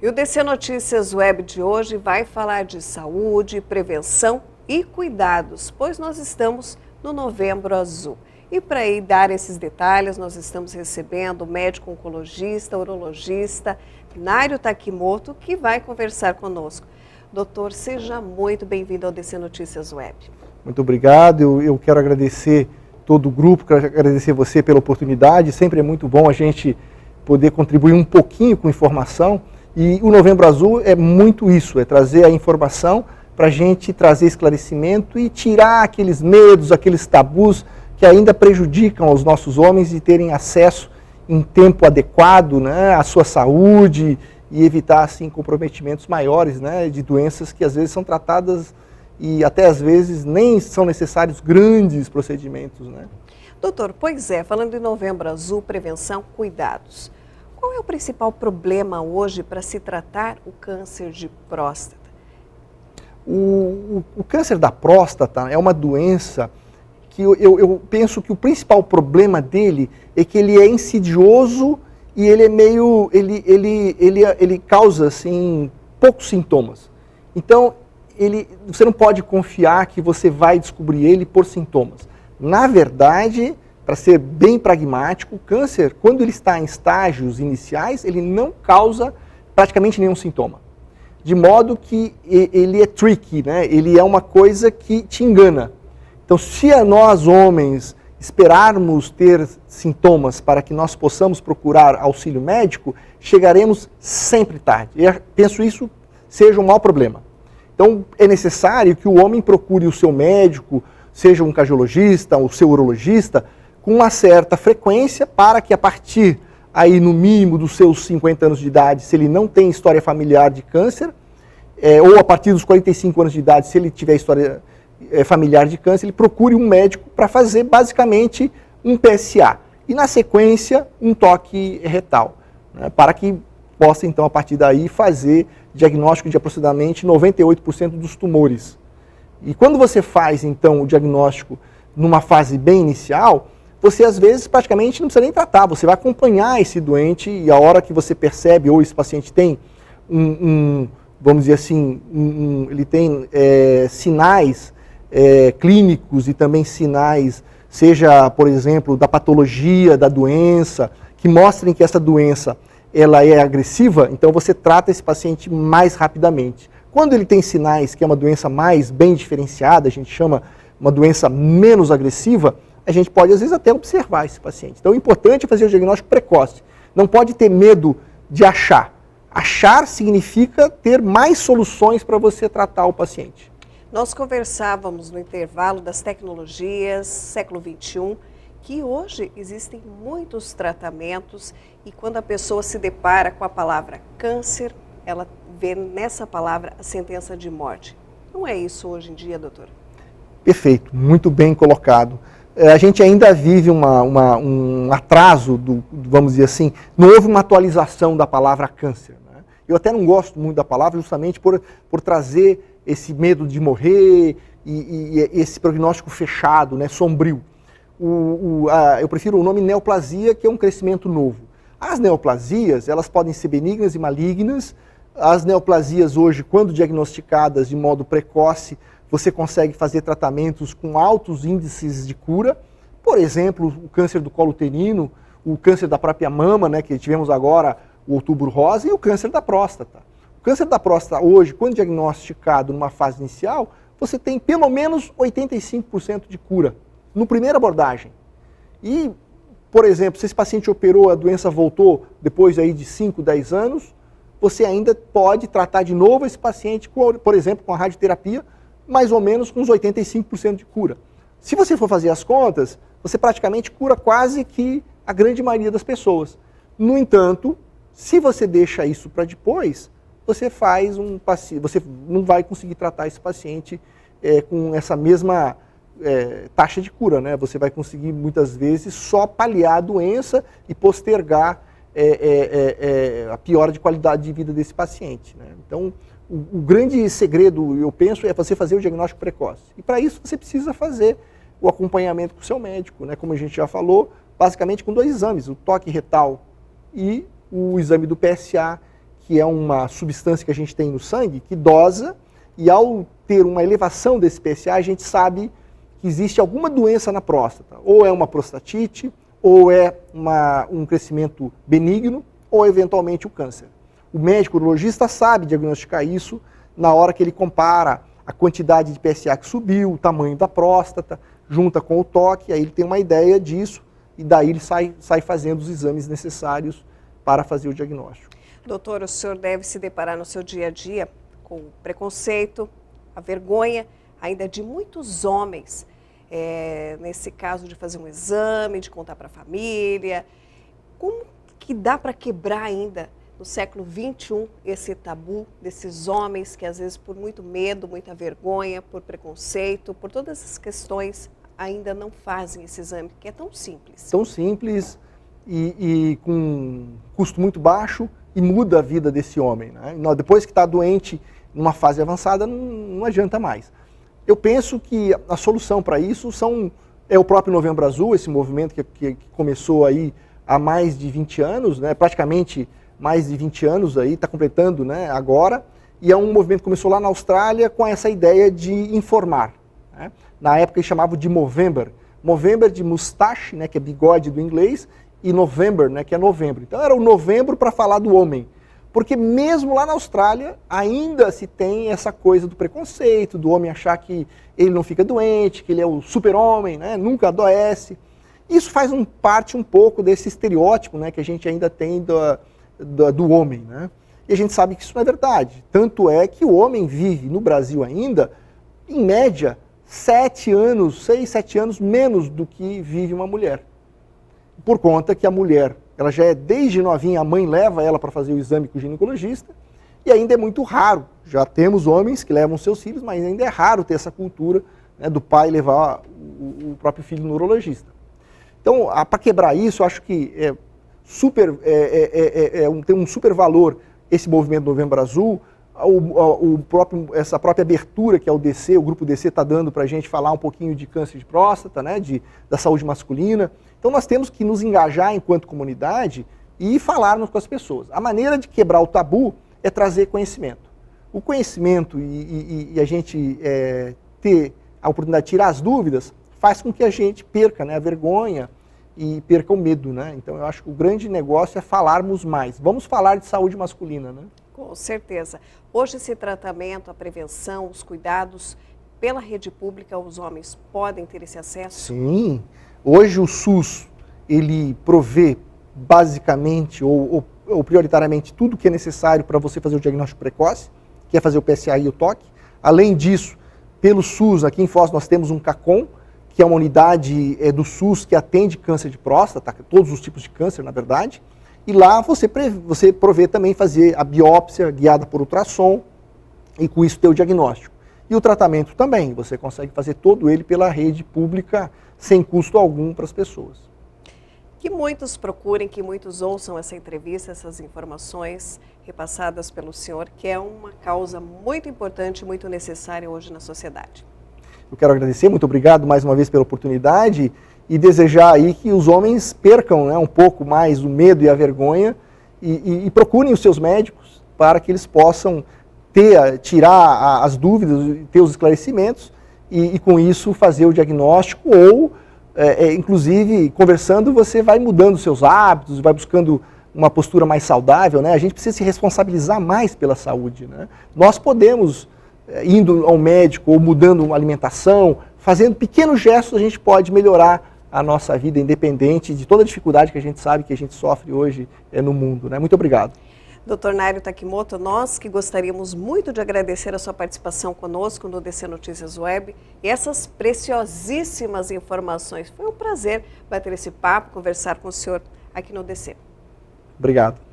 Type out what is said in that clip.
E o DC Notícias Web de hoje vai falar de saúde, prevenção e cuidados, pois nós estamos no Novembro Azul. E para ir dar esses detalhes, nós estamos recebendo o médico oncologista, urologista, Nário Takimoto, que vai conversar conosco. Doutor, seja muito bem-vindo ao DC Notícias Web. Muito obrigado, eu quero agradecer todo o grupo, quero agradecer você pela oportunidade, sempre é muito bom a gente poder contribuir um pouquinho com informação. E o Novembro Azul é muito isso, é trazer a informação para a gente trazer esclarecimento e tirar aqueles medos, aqueles tabus que ainda prejudicam os nossos homens de terem acesso em tempo adequado, né, à sua saúde e evitar assim comprometimentos maiores, né, de doenças que às vezes são tratadas e até às vezes nem são necessários grandes procedimentos, né? Doutor, pois é, falando em Novembro Azul, prevenção, cuidados. Qual é o principal problema hoje para se tratar o câncer de próstata? O câncer da próstata é uma doença que eu penso que o principal problema dele é que ele é insidioso e ele é meio, ele causa assim poucos sintomas. Então você não pode confiar que você vai descobrir ele por sintomas. Na verdade, para ser bem pragmático, o câncer, quando ele está em estágios iniciais, ele não causa praticamente nenhum sintoma. De modo que ele é tricky, né? Ele é uma coisa que te engana. Então, se nós homens esperarmos ter sintomas para que nós possamos procurar auxílio médico, chegaremos sempre tarde. Eu penso isso seja um mau problema. Então, é necessário que o homem procure o seu médico, seja um cardiologista, o seu urologista, com uma certa frequência para que a partir aí no mínimo dos seus 50 anos de idade, se ele não tem história familiar de câncer, ou a partir dos 45 anos de idade, se ele tiver história familiar de câncer, ele procure um médico para fazer basicamente um PSA. E na sequência, um toque retal, né, para que possa então a partir daí fazer diagnóstico de aproximadamente 98% dos tumores. E quando você faz então o diagnóstico numa fase bem inicial, você às vezes praticamente não precisa nem tratar, você vai acompanhar esse doente e a hora que você percebe ou esse paciente tem vamos dizer assim, ele tem sinais clínicos e também sinais, seja, por exemplo, da patologia da doença, que mostrem que essa doença ela é agressiva, então você trata esse paciente mais rapidamente. Quando ele tem sinais que é uma doença mais bem diferenciada, a gente chama uma doença menos agressiva, a gente pode, às vezes, até observar esse paciente. Então, o importante é fazer o diagnóstico precoce. Não pode ter medo de achar. Achar significa ter mais soluções para você tratar o paciente. Nós conversávamos no intervalo das tecnologias, século XXI, que hoje existem muitos tratamentos e quando a pessoa se depara com a palavra câncer, ela vê nessa palavra a sentença de morte. Não é isso hoje em dia, doutor? Perfeito, muito bem colocado. A gente ainda vive um atraso, vamos dizer assim, não houve uma atualização da palavra câncer. Né? Eu até não gosto muito da palavra justamente por trazer esse medo de morrer e esse prognóstico fechado, né, sombrio. Eu prefiro o nome neoplasia, que é um crescimento novo. As neoplasias, elas podem ser benignas e malignas. As neoplasias hoje, quando diagnosticadas de modo precoce, você consegue fazer tratamentos com altos índices de cura. Por exemplo, o câncer do colo uterino, o câncer da própria mama, né, que tivemos agora, o Outubro Rosa, e o câncer da próstata. O câncer da próstata hoje, quando diagnosticado numa fase inicial, você tem pelo menos 85% de cura, no primeira abordagem. E, por exemplo, se esse paciente operou, a doença voltou depois aí de 5, 10 anos, você ainda pode tratar de novo esse paciente, por exemplo, com a radioterapia, mais ou menos com uns 85% de cura. Se você for fazer as contas, você praticamente cura quase que a grande maioria das pessoas. No entanto, se você deixa isso para depois, você não vai conseguir tratar esse paciente com essa mesma taxa de cura, né? Você vai conseguir muitas vezes só paliar a doença e postergar a piora de qualidade de vida desse paciente, né? Então, o grande segredo, eu penso, é você fazer o diagnóstico precoce. E para isso você precisa fazer o acompanhamento com o seu médico, né? Como a gente já falou, basicamente com 2 exames, o toque retal e o exame do PSA, que é uma substância que a gente tem no sangue, que dosa, e ao ter uma elevação desse PSA, a gente sabe que existe alguma doença na próstata. Ou é uma prostatite, ou é um crescimento benigno, ou eventualmente o câncer. O médico urologista sabe diagnosticar isso na hora que ele compara a quantidade de PSA que subiu, o tamanho da próstata, junta com o toque, aí ele tem uma ideia disso, e daí ele sai fazendo os exames necessários para fazer o diagnóstico. Doutor, o senhor deve se deparar no seu dia a dia com o preconceito, a vergonha ainda de muitos homens, nesse caso de fazer um exame, de contar para a família. Como que dá para quebrar ainda no século XXI esse tabu desses homens que às vezes por muito medo, muita vergonha, por preconceito, por todas essas questões ainda não fazem esse exame, que é tão simples? Tão simples e com custo muito baixo e muda a vida desse homem, né? Depois que está doente, numa fase avançada, não adianta mais. Eu penso que a solução para isso é o próprio Novembro Azul, esse movimento que começou aí há mais de 20 anos, né? Praticamente mais de 20 anos aí, está completando, né, agora, e é um movimento que começou lá na Austrália com essa ideia de informar, né? Na época eles chamavam de Movember de mustache, né, que é bigode do inglês, e November, né, que é novembro. Então era o novembro para falar do homem, porque mesmo lá na Austrália ainda se tem essa coisa do preconceito, do homem achar que ele não fica doente, que ele é o super-homem, né, nunca adoece. Isso faz parte um pouco desse estereótipo, né, que a gente ainda tem do homem, né? E a gente sabe que isso não é verdade. Tanto é que o homem vive no Brasil ainda, em média, 6, 7 anos menos do que vive uma mulher. Por conta que a mulher, ela já é desde novinha, a mãe leva ela para fazer o exame com o ginecologista, e ainda é muito raro. Já temos homens que levam seus filhos, mas ainda é raro ter essa cultura, né, do pai levar o próprio filho no urologista. Então, para quebrar isso, eu acho que tem um super valor esse movimento Novembro Azul, essa própria abertura que é o DC, o grupo DC está dando para a gente falar um pouquinho de câncer de próstata, né, da saúde masculina. Então nós temos que nos engajar enquanto comunidade e falarmos com as pessoas. A maneira de quebrar o tabu é trazer conhecimento. O conhecimento e a gente ter a oportunidade de tirar as dúvidas faz com que a gente perca, né, a vergonha e perca o medo, né? Então eu acho que o grande negócio é falarmos mais. Vamos falar de saúde masculina, né? Com certeza. Hoje esse tratamento, a prevenção, os cuidados pela rede pública, os homens podem ter esse acesso? Sim. Hoje o SUS, ele provê basicamente ou prioritariamente tudo que é necessário para você fazer o diagnóstico precoce, que é fazer o PSA e o toque. Além disso, pelo SUS, aqui em Foz nós temos um CACOM, que é uma unidade do SUS que atende câncer de próstata, todos os tipos de câncer, na verdade. E lá você provê também fazer a biópsia guiada por ultrassom e com isso ter o diagnóstico. E o tratamento também, você consegue fazer todo ele pela rede pública sem custo algum para as pessoas. Que muitos procurem, que muitos ouçam essa entrevista, essas informações repassadas pelo senhor, que é uma causa muito importante, muito necessária hoje na sociedade. Eu quero agradecer, muito obrigado mais uma vez pela oportunidade e desejar aí que os homens percam, né, um pouco mais o medo e a vergonha e procurem os seus médicos para que eles possam tirar as dúvidas, ter os esclarecimentos e com isso fazer o diagnóstico ou, inclusive, conversando, você vai mudando os seus hábitos, vai buscando uma postura mais saudável, né? A gente precisa se responsabilizar mais pela saúde, né? Nós podemos, indo ao médico ou mudando uma alimentação, fazendo pequenos gestos, a gente pode melhorar a nossa vida, independente de toda a dificuldade que a gente sabe que a gente sofre hoje no mundo, né? Muito obrigado. Dr. Nário Takimoto, nós que gostaríamos muito de agradecer a sua participação conosco no DC Notícias Web e essas preciosíssimas informações. Foi um prazer bater esse papo, conversar com o senhor aqui no DC. Obrigado.